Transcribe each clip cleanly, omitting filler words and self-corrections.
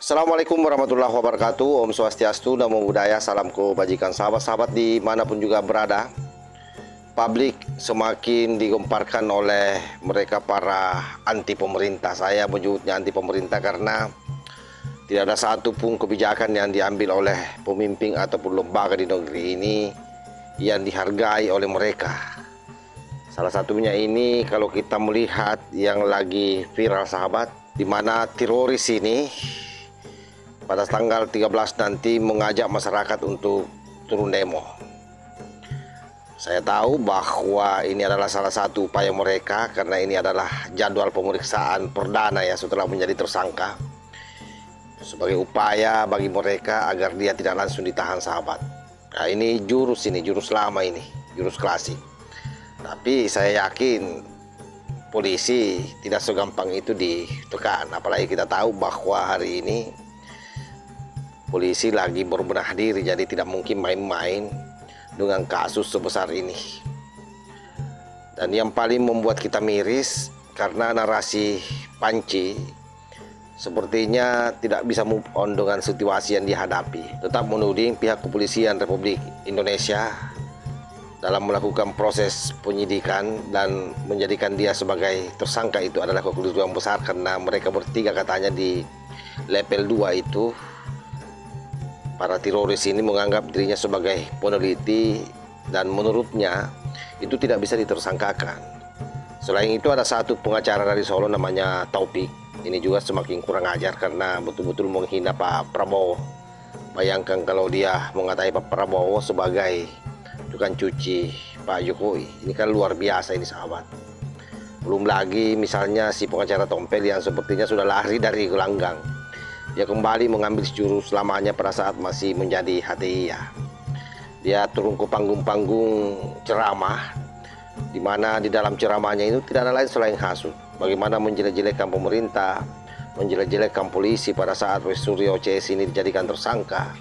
Assalamualaikum warahmatullahi wabarakatuh. Om Swastiastu, Namo Buddhaya, salam kebajikan sahabat-sahabat dimanapun juga berada. Publik semakin digemparkan oleh mereka para anti pemerintah. Saya menyebutnya anti pemerintah karena tidak ada satu pun kebijakan yang diambil oleh pemimpin ataupun lembaga di negeri ini yang dihargai oleh mereka. Salah satunya ini kalau kita melihat yang lagi viral sahabat, di mana teroris ini pada tanggal 13 nanti mengajak masyarakat untuk turun demo. Saya tahu bahwa ini adalah salah satu upaya mereka karena ini adalah jadwal pemeriksaan perdana ya setelah menjadi tersangka. Sebagai upaya bagi mereka agar dia tidak langsung ditahan sahabat. Nah ini jurus lama ini, jurus klasik. Tapi saya yakin polisi tidak segampang itu ditekan. Apalagi kita tahu bahwa hari ini polisi lagi berbenah diri, jadi tidak mungkin main-main dengan kasus sebesar ini. Dan yang paling membuat kita miris karena narasi Panci sepertinya tidak bisa move on dengan situasi yang dihadapi. Tetap menuding pihak kepolisian Republik Indonesia dalam melakukan proses penyidikan dan menjadikan dia sebagai tersangka itu adalah kekeluargaan besar karena mereka bertiga katanya di level 2 itu. Para teroris ini menganggap dirinya sebagai peneliti dan menurutnya itu tidak bisa ditersangkakan. Selain itu ada satu pengacara dari Solo namanya Taufik. Ini juga semakin kurang ajar karena betul-betul menghina Pak Prabowo. Bayangkan kalau dia mengatai Pak Prabowo sebagai tukang cuci Pak Jokowi. Ini kan luar biasa ini sahabat. Belum lagi misalnya si pengacara Tompel yang sepertinya sudah lari dari gelanggang. Dia kembali mengambil jurus lamanya pada saat masih menjadi HTI ya. Dia turun ke panggung-panggung ceramah, di mana di dalam ceramahnya itu tidak ada lain selain hasut. Bagaimana menjelek-jelekkan pemerintah, menjelek-jelekkan polisi pada saat Suryo CS ini dijadikan tersangka.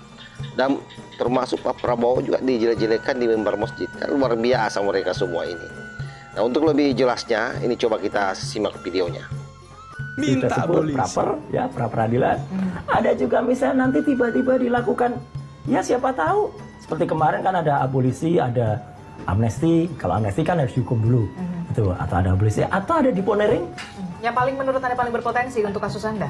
Dan termasuk Pak Prabowo juga dijelek-jelekkan di mimbar masjid. Kan luar biasa mereka semua ini. Nah untuk lebih jelasnya, ini coba kita simak videonya. Minta polisi ya, pra peradilan. Ada juga misalnya nanti tiba-tiba dilakukan, ya siapa tahu seperti kemarin kan ada abolisi, ada amnesti. Kalau amnesti kan harus dihukum dulu, itu atau ada abolisi atau ada deponering. Yang paling menurut Anda paling berpotensi untuk kasus Anda?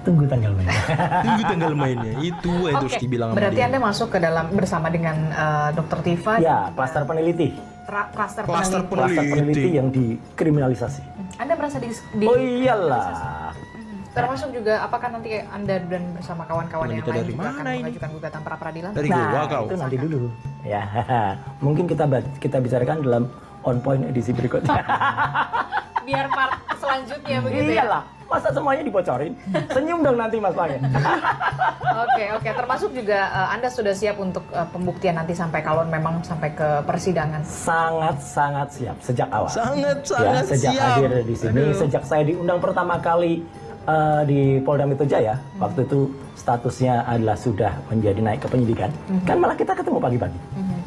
Tunggu tanggal mainnya. Tunggu tanggal mainnya. Itu yang terus dibilang. Berarti Anda masuk ke dalam bersama dengan Dr. Tifa. Ya, klaster peneliti. Klaster peneliti yang dikriminalisasi. Anda merasa di Oh iyalah. Termasuk juga apakah nanti Anda dan bersama kawan-kawan yang lain juga akan mengajukan gugatan pra peradilan? Dari gua kau. Itu nanti dulu. Ya, mungkin kita bicarakan dalam on point edisi berikutnya. Biar part selanjutnya begitu. Iyalah, masa semuanya dibocorin? Senyum dong nanti Mas Pange. Oke. Termasuk juga Anda sudah siap untuk pembuktian nanti sampai kalau memang sampai ke persidangan? Sangat siap sejak awal. Sangat sejak siap. hadir di sini, sejak saya diundang pertama kali di Polda Metro Jaya, waktu itu statusnya adalah sudah menjadi naik ke penyidikan. Kan malah kita ketemu pagi-pagi.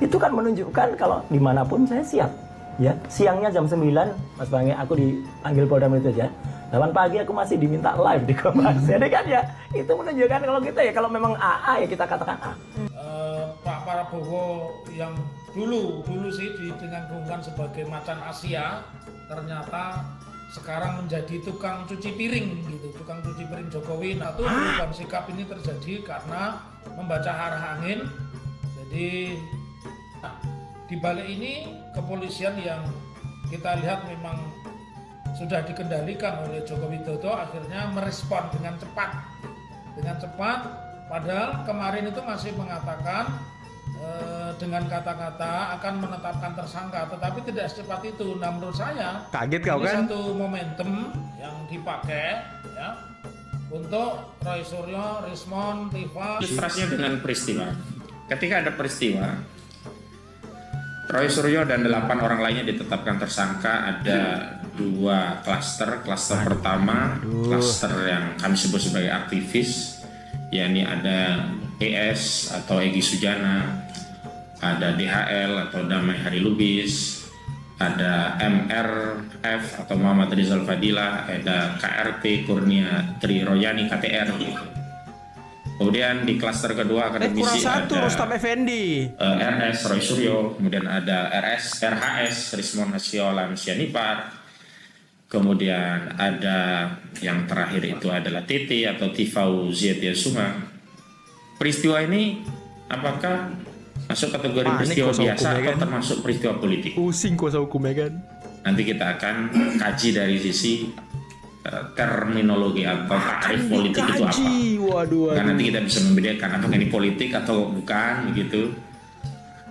Itu kan menunjukkan kalau dimanapun saya siap. Ya, siangnya jam 9, Mas Pange, aku dipanggil Polda Metro Jaya. 8 pagi aku masih diminta live di Kompas. Jadi kan ya, itu menunjukkan kalau kita ya, kalau memang AA ya kita katakan A. Pak Prabowo yang dulu sih dengan hubungan sebagai macan Asia, ternyata sekarang menjadi tukang cuci piring gitu, tukang cuci piring Jokowi. Nah, itu perubahan sikap ini terjadi karena membaca arah angin. Jadi di balik ini kepolisian yang kita lihat memang sudah dikendalikan oleh Joko Widodo akhirnya merespon dengan cepat. Padahal kemarin itu masih mengatakan dengan kata-kata akan menetapkan tersangka, tetapi tidak secepat itu. Nah menurut saya Kaget kau ini kan? satu momentum yang dipakai ya untuk Roy Suryo, Rismon, Tifa. Ilustrasinya dengan peristiwa. Ketika ada peristiwa, Roy Suryo dan 8 orang lainnya ditetapkan tersangka. Ada 2 klaster. Klaster pertama, klaster yang kami sebut sebagai aktivis, yakni ada ES atau Egy Sujana, ada DHL atau Damai Hari Lubis, ada MRF atau Muhammad Rizal Fadila, ada KRP Kurnia Tri Royani KTR gitu. Kemudian di klaster kedua akademisi kurang satu, ada Rustam Effendi. RS Roy Suryo, kemudian ada RHS Rismon Hasiolan Sianipar, kemudian ada yang terakhir itu adalah TT atau Tifau Zietia Suma. Peristiwa ini apakah masuk kategori peristiwa biasa atau termasuk peristiwa politik? Pusing kuasa hukumnya kan. Nanti kita akan kaji dari sisi terminologi atau takrif politik itu apa. Waduh. Karena nanti kita bisa membedakan apakah ini politik atau bukan begitu.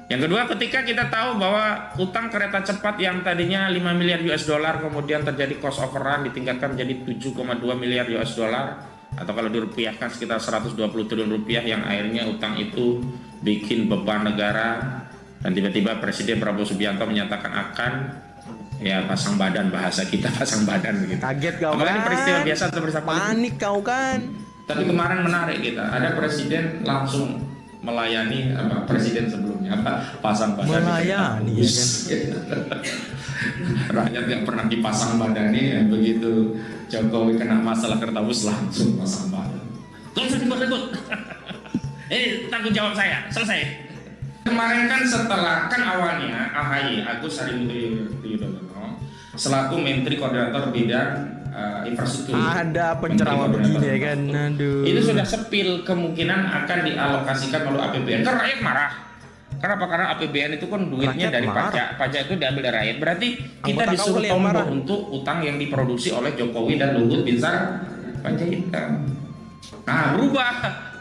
Yang kedua, ketika kita tahu bahwa utang kereta cepat yang tadinya 5 miliar US dollar kemudian terjadi cost overrun ditingkatkan menjadi 7,2 miliar US dollar atau kalau dirupiahkan sekitar 120 triliun rupiah, yang akhirnya utang itu bikin beban negara, dan tiba-tiba Presiden Prabowo Subianto menyatakan akan pasang badan, bahasa kita pasang badan begitu. Kaget kau apakah kan? ini peristiwa biasa atau peristiwa politik? Panik kau kan? Tapi kemarin menarik kita, ada presiden langsung melayani presiden sebelumnya pasang badan. Melayani ya kan? Rakyat yang pernah dipasang badannya begitu Jokowi kena masalah Kertabus langsung pasang badan. Gak usah ribut-ribut. Tanggung jawab saya, selesai. Kemarin kan setelah awalnya AHY Agus Harimurti Yudhoyono selaku Menteri Koordinator Bidang Infrastruktur, ada penceramah begini ya kan, aduh. Itu sudah sepil kemungkinan akan dialokasikan melalui APBN. Kan rakyat marah. Kenapa? Karena APBN itu kan duitnya Rakyat dari marah. pajak itu diambil dari rakyat. Berarti kita Anggota disuruh Kaul yang marah. tombol untuk utang yang diproduksi oleh Jokowi dan Luhut Binsar Panjaitan. Nah, berubah.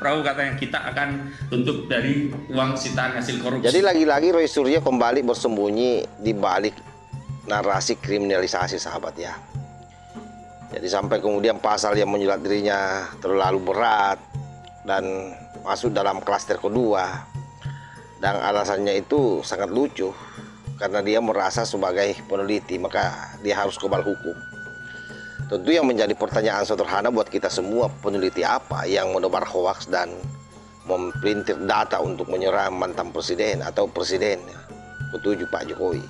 Prabowo katanya kita akan tutup dari uang sitaan hasil korupsi. Jadi lagi-lagi Roy Suryo kembali bersembunyi di balik narasi kriminalisasi, sahabat ya. Jadi sampai kemudian pasal yang menjelat dirinya terlalu berat dan masuk dalam klaster kedua. Dan alasannya itu sangat lucu, karena dia merasa sebagai peneliti maka dia harus kebal hukum. Tentu yang menjadi pertanyaan sederhana buat kita semua, peneliti apa yang menebar hoaks dan mempelintir data untuk menyerang mantan presiden atau presiden ketujuh Pak Jokowi.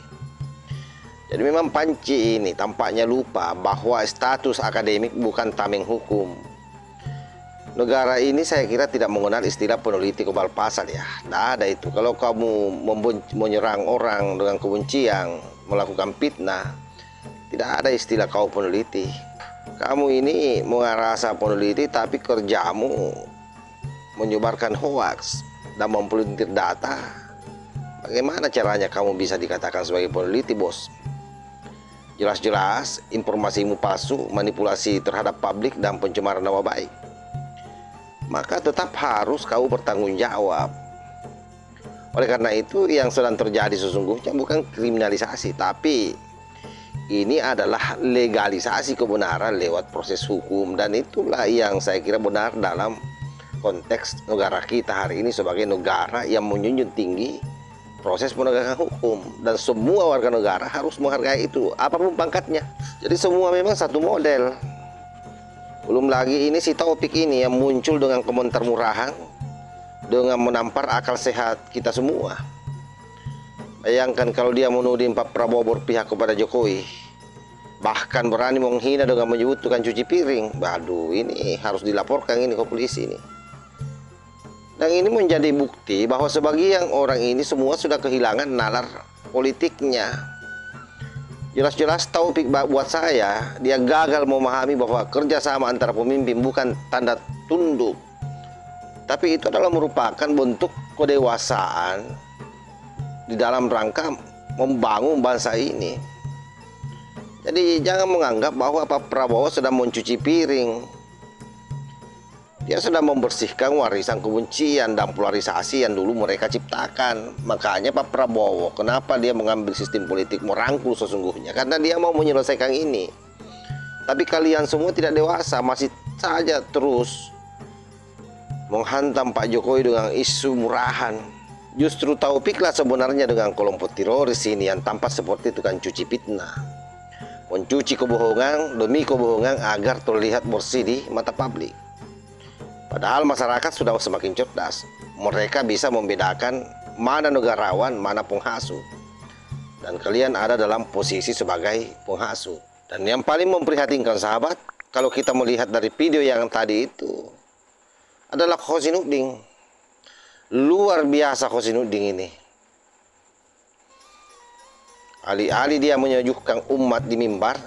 Jadi memang Panci ini tampaknya lupa bahwa status akademik bukan tameng hukum. Negara ini saya kira tidak mengenal istilah peneliti kebal pasal ya. Tidak ada itu. Kalau kamu menyerang orang dengan kebencian, melakukan fitnah, tidak ada istilah kau peneliti. Kamu ini merasa peneliti tapi kerjamu menyebarkan hoaks dan mempelintir data. Bagaimana caranya kamu bisa dikatakan sebagai peneliti, bos? Jelas-jelas informasimu palsu, manipulasi terhadap publik dan pencemaran nama baik. Maka tetap harus kau bertanggung jawab. Oleh karena itu yang sedang terjadi sesungguhnya bukan kriminalisasi, tapi ini adalah legalisasi kebenaran lewat proses hukum. Dan itulah yang saya kira benar dalam konteks negara kita hari ini sebagai negara yang menjunjung tinggi proses penegakan hukum. Dan semua warga negara harus menghargai itu, apapun pangkatnya. Jadi semua memang satu model. Belum lagi ini si Taufik ini yang muncul dengan komentar murahan, dengan menampar akal sehat kita semua. Bayangkan kalau dia menuding Pak Prabowo berpihak kepada Jokowi, bahkan berani menghina dengan menyebut tukang cuci piring. Waduh, ini harus dilaporkan ini ke polisi ini. Dan ini menjadi bukti bahwa sebagian orang ini semua sudah kehilangan nalar politiknya. Jelas-jelas Taufik buat saya, dia gagal memahami bahwa kerjasama antara pemimpin bukan tanda tunduk, tapi itu adalah merupakan bentuk kedewasaan di dalam rangka membangun bangsa ini. Jadi jangan menganggap bahwa Pak Prabowo sedang mencuci piring. Dia sedang membersihkan warisan kebencian dan polarisasi yang dulu mereka ciptakan. Makanya Pak Prabowo, kenapa dia mengambil sistem politik merangkul sesungguhnya? Karena dia mau menyelesaikan ini. Tapi kalian semua tidak dewasa, masih saja terus menghantam Pak Jokowi dengan isu murahan. Justru Taufiklah sebenarnya dengan kelompok teroris ini yang tampak seperti tukang cuci fitnah, mencuci kebohongan demi kebohongan agar terlihat bersih di mata publik. Padahal masyarakat sudah semakin cerdas. Mereka bisa membedakan mana negarawan, mana penghasut. Dan kalian ada dalam posisi sebagai penghasut. Dan yang paling memprihatinkan sahabat, kalau kita melihat dari video yang tadi itu, adalah Khosinuddin. Luar biasa Khosinuddin ini. Alih-alih dia menyejukkan umat di mimbar,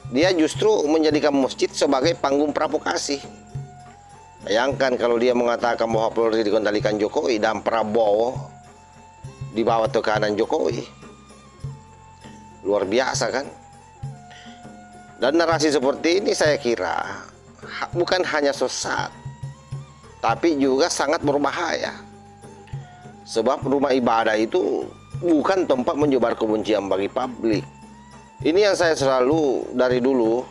dia justru menjadikan masjid sebagai panggung provokasi. Bayangkan kalau dia mengatakan bahwa Polri dikendalikan Jokowi dan Prabowo di bawah tekanan Jokowi. Luar biasa kan? Dan narasi seperti ini saya kira bukan hanya sesat, tapi juga sangat berbahaya. Sebab rumah ibadah itu bukan tempat menyebar kebencian bagi publik. Ini yang saya selalu dari dulu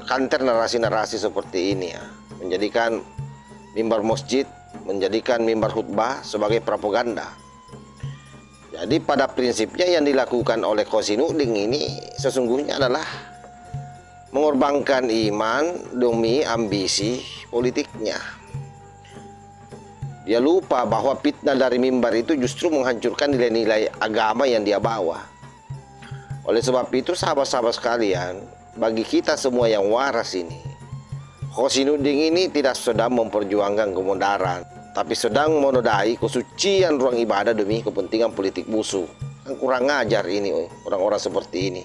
kanter narasi-narasi seperti ini ya. Menjadikan mimbar masjid, menjadikan mimbar khutbah sebagai propaganda. Jadi pada prinsipnya yang dilakukan oleh Khosinuddin ini sesungguhnya adalah mengorbankan iman demi ambisi politiknya. Dia lupa bahwa fitnah dari mimbar itu justru menghancurkan nilai-nilai agama yang dia bawa. Oleh sebab itu sahabat-sahabat sekalian, bagi kita semua yang waras ini, Khosinuddin ini tidak sedang memperjuangkan kebenaran, tapi sedang menodai kesucian ruang ibadah demi kepentingan politik musuh. Kan kurang ajar ini orang-orang seperti ini.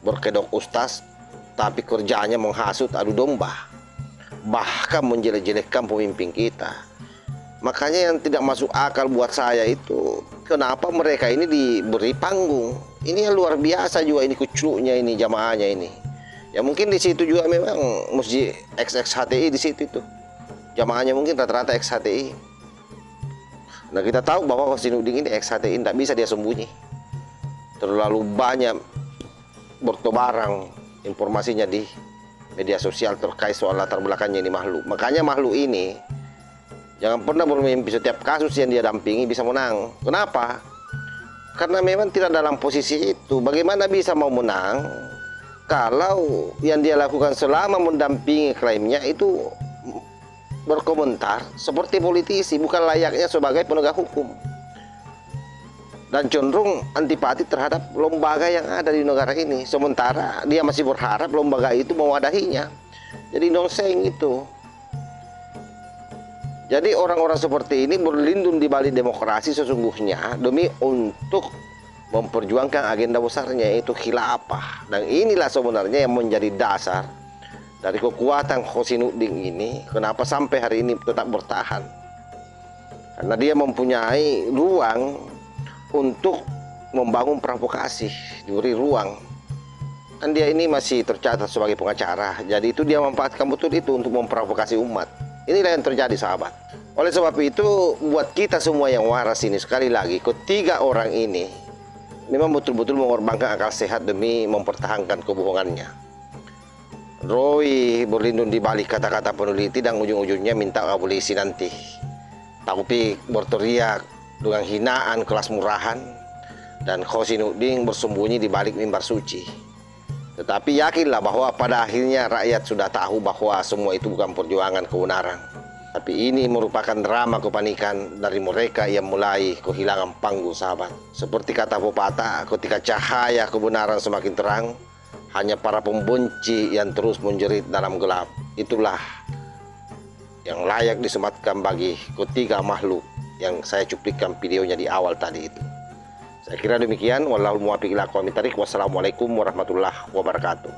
Berkedok ustaz, tapi kerjanya menghasut adu domba, bahkan menjelek-jelekkan pemimpin kita. Makanya yang tidak masuk akal buat saya itu, kenapa mereka ini diberi panggung? Ini yang luar biasa juga ini kucuknya ini jamaahnya ini. Ya mungkin di situ juga memang masjid XXHTI di situ itu. Jamaahnya mungkin rata-rata XHTI. Nah kita tahu bahwa Khosinuddin ini XHTI tidak bisa dia sembunyi. Terlalu banyak bertebarang informasinya di media sosial terkait soal latar belakangnya ini makhluk. Makanya makhluk ini jangan pernah bermimpi setiap kasus yang dia dampingi bisa menang. Kenapa? Karena memang tidak dalam posisi itu. Bagaimana bisa mau menang kalau yang dia lakukan selama mendampingi klaimnya itu berkomentar seperti politisi, bukan layaknya sebagai penegak hukum, dan cenderung antipati terhadap lembaga yang ada di negara ini. Sementara dia masih berharap lembaga itu mewadahinya. Jadi nonseng itu. Jadi orang-orang seperti ini berlindung di balik demokrasi sesungguhnya demi untuk memperjuangkan agenda besarnya, yaitu khilafah. Dan inilah sebenarnya yang menjadi dasar dari kekuatan Khosinuddin ini, kenapa sampai hari ini tetap bertahan. Karena dia mempunyai ruang untuk membangun provokasi, diberi ruang. Kan dia ini masih tercatat sebagai pengacara, jadi itu dia memanfaatkan betul itu untuk memprovokasi umat. Inilah yang terjadi sahabat. Oleh sebab itu buat kita semua yang waras ini, sekali lagi ketiga orang ini memang betul-betul mengorbankan akal sehat demi mempertahankan kebohongannya. Roy berlindung di balik kata-kata peneliti dan ujung-ujungnya minta abolisi nanti. Taufik berteriak dengan hinaan kelas murahan, dan Khosinuddin bersembunyi di balik mimbar suci. Tetapi yakinlah bahwa pada akhirnya rakyat sudah tahu bahwa semua itu bukan perjuangan kebenaran, tapi ini merupakan drama kepanikan dari mereka yang mulai kehilangan panggung sahabat. Seperti kata pepatah, ketika cahaya kebenaran semakin terang, hanya para pembenci yang terus menjerit dalam gelap. Itulah yang layak disematkan bagi ketiga makhluk yang saya cuplikan videonya di awal tadi itu. Saya kira demikian. Wallahul muwaffiq ila aqwamit thoriq. Wassalamualaikum warahmatullahi wabarakatuh.